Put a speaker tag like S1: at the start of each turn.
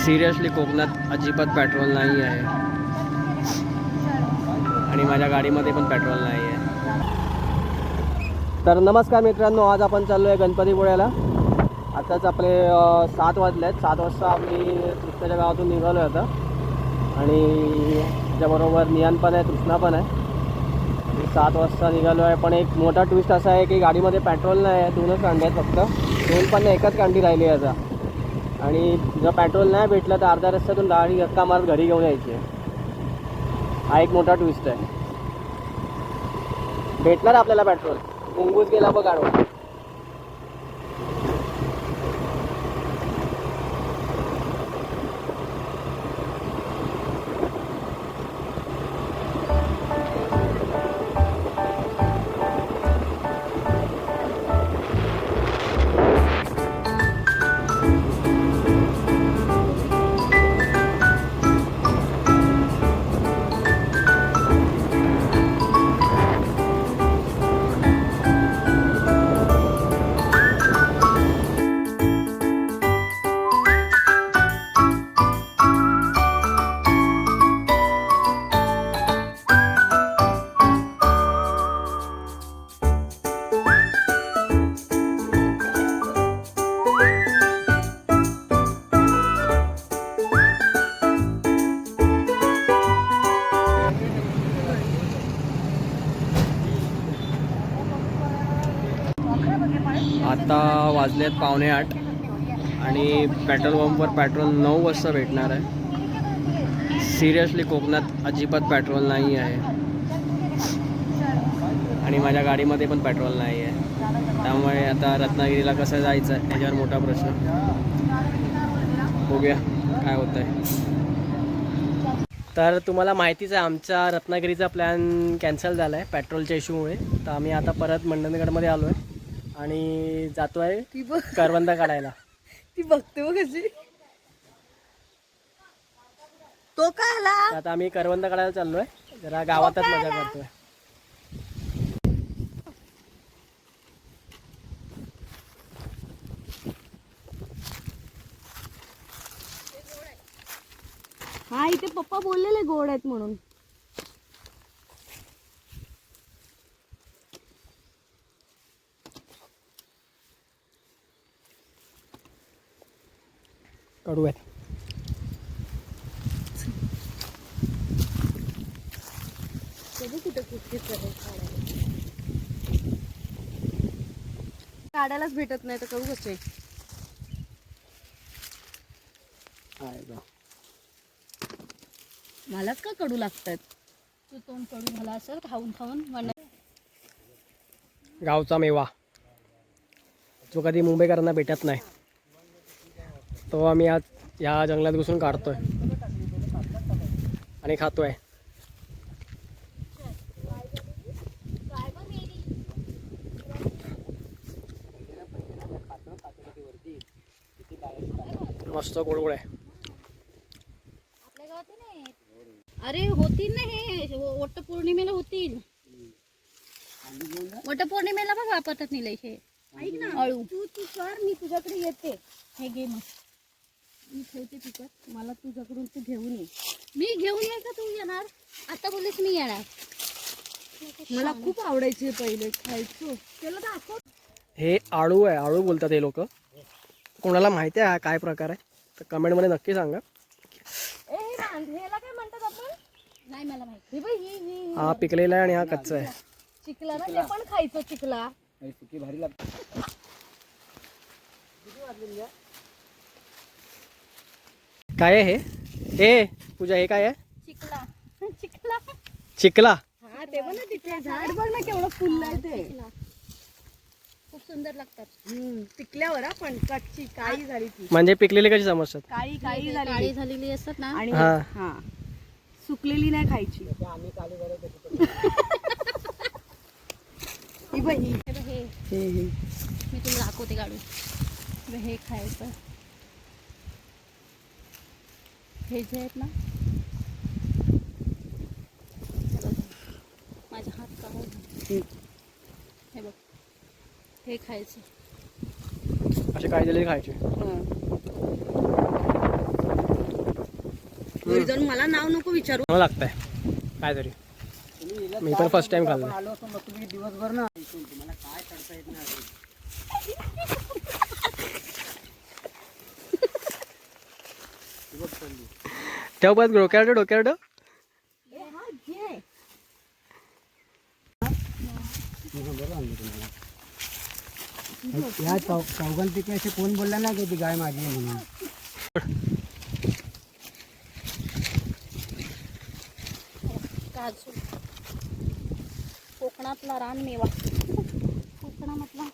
S1: Seriously कोकणात अजिबात petrol नाही आहे आणि माझ्या गाडीमध्ये पण पेट्रोल नाही आहे. तर नमस्कार मित्रांनो, आज आपण चाललो आहे गणपतीपुळ्याला. आताच आपले 7 वाजले आहेत. 7 वाजता आम्ही कृष्णाच्या गावातून निघालो आहे आता आणि त्याच्याबरोबर नियान पण आहे, कृष्णा पण आहे. 7 वाजता निघालो आहे. पण एक मोठा ट्विस्ट असा आहे की गाडीमध्ये पेट्रोल नाही आहे. 2च कांडी आहेत फक्त, 2 पण नाही, एकच कांडी राहिली आहे आता. आणि जर पेट्रोल नाही भेटलं तर अर्ध्या रस्त्यातून गाडी धक्का मारत घरी घेऊन यायची आहे. हा एक मोठा ट्विस्ट आहे. भेटणार आपल्याला पेट्रोल, मुंगूस गेला बघ गाडवा. आता वाजलेत 7:45 आणि पेट्रोल पंपवर पेट्रोल 9 वाजता भेटणार आहे. सिरियसली कोकणात अजिबात पेट्रोल नाही आहे आणि माझ्या गाडीमध्ये पण पेट्रोल नाही आहे. त्यामुळे आता रत्नागिरीला कसं जायचं आहे याच्यावर मोठा प्रश्न. बघूया काय होतं आहे. तर तुम्हाला माहितीच आहे आमचा रत्नागिरीचा प्लॅन कॅन्सल झाला आहे पेट्रोलच्या इश्यूमुळे. तर आम्ही आता परत मंडणगडमध्ये आलो आहे आणि जातो आहे करवंद काढायला.
S2: ती बघते बघ कशी. तो काय आला?
S1: आता आम्ही करवंद काढायला चाललो आहे, जरा गावातच मजा करतोय.
S2: हा, इथे पप्पा बोललेले गोड आहेत म्हणून.
S1: कडू आहेत.
S2: काढायलाच भेटत नाही तर करू कसे. मलाच का कडू लागतात? तू तोंड कडू झाला असेल खाऊन खाऊन.
S1: गावचा मेवा जो कधी मुंबईकरांना भेटत नाही, तो आम्ही आज या जंगलात घुसून काढतोय आणि खातोय. मस्त गोड आहे.
S2: अरे होतील ना हे, वटपौर्णिमेला होतील. वटपौर्णिमेला बघ वापरतात निलय हे. ऐक ना, अळू तू कर, मी तुझ्याकडे येते. हे घे, मग मी ठेवते तिच्यात. मला तुझ्याकडून तू घेऊन ये. मी घेऊन ये का तू येणार? आता बोललीस मी येणार. मला खूप आवडायचे पहिले, खायचो. त्याला दाखव.
S1: हे आळू आहे, आळू बोलतात हे लोक. कोणाला माहिती आहे हा काय प्रकार आहे तर कमेंटमध्ये नक्की सांगा.
S2: ह्याला काय म्हणतात आपण? नाही मला माहिती.
S1: हा पिकलेला आहे आणि हा कच्चा आहे.
S2: चिकला ना, ते पण खायचं. चिकला
S1: भारी लागते. काय आहे हे? ए पूजा, हे काय आहे?
S2: चिकला. चिकला
S1: चिकला.
S2: हा, ते पण तिथे झाड बघ ना केवढं फुललंय ते. खूप सुंदर लागतात. पिकल्यावर पण कच्ची काळी झाली ती.
S1: म्हणजे पिकलेली कशी समजतात?
S2: काळी काळी काळी झालेली असतात ना. आणि
S1: हा
S2: हा, सुकलेली नाही खायची. ही बघ, हे मी तुला दाखवते काढून. हे खायचं. हे जे आहेत ना, माझ्या हात काढून हे बघ, हे खायचं.
S1: असे काय दिले खायचे.
S2: घरी जाऊन मला नाव नको विचारू.
S1: मला लागतंय काय तरी. मी पण फर्स्ट टाइम खाल्लं.
S3: आलो असतो मग तुम्ही दिवसभर ना तुम्हाला काय करता येत नाही.
S1: ठेव पण डोक्यावर डोक्यावर.
S3: या चौघांपैकी असे कोण बोलला नाही की ती गाय माझी आहे म्हणून.
S2: काजू कोकणातला रानमेवा. कोकणामधला